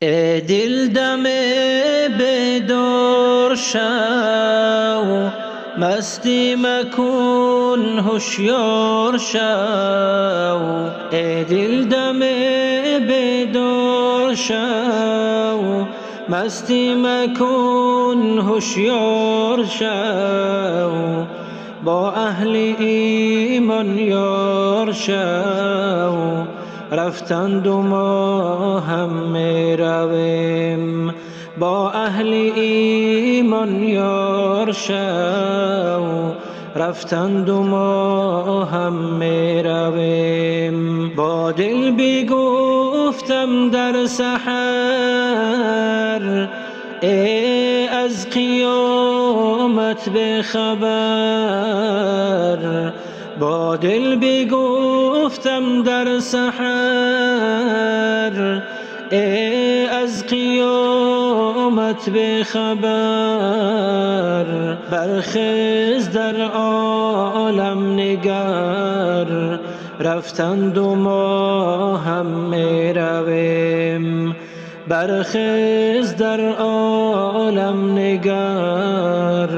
ای دل دم بیدار شو، مستی مکن هوشیار شو. ای دل دم بیدار شو، مستی مکن هوشیار شو. با اهل ایمان یار شو، رفتند و ما هم می رویم. با اهل ایمان یار شو، رفتند و ما هم می رویم. با دل بگفتم در سحر، ای از قیامت بخبر. با دل بگفتم در سحر، ای از قیامت بخبر. برخیز در عالم نگر، رفتند و ما هم می رویم. برخیز در عالم نگر،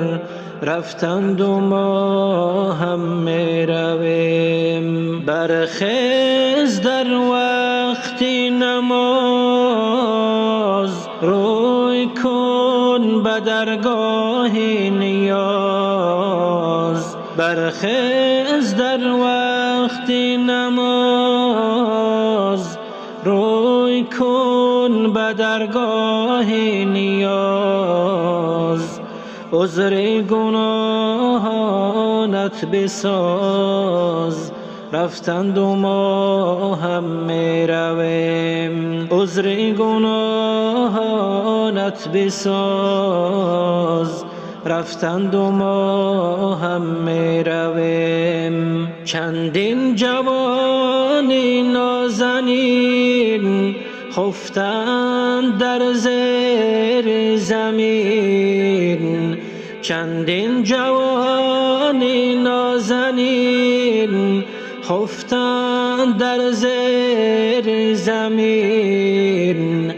رفتند و ما هم می رویم. برخیز در وقت نماز، روی کن به درگاه نیاز. برخیز در وقت نماز، روی کن به درگاه نیاز. عذر گناهانت بساز، رفتند و ما هم می رویم. عذر گناهانت بساز، رفتند و ما هم می رویم. چندین جوان نازنین خفتند در زیر زمین. چندین جوان نازنین خفتند در زیر زمین.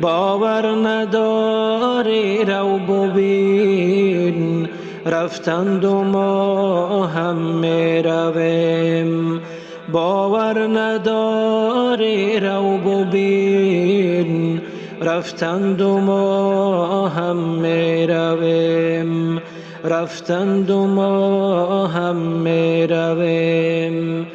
باور نداری رو ببین، رفتند و ما هم می رویم. باور نداری رو ببین، رفتند و ما هم می رویم. رفتند و ما هم می رویم.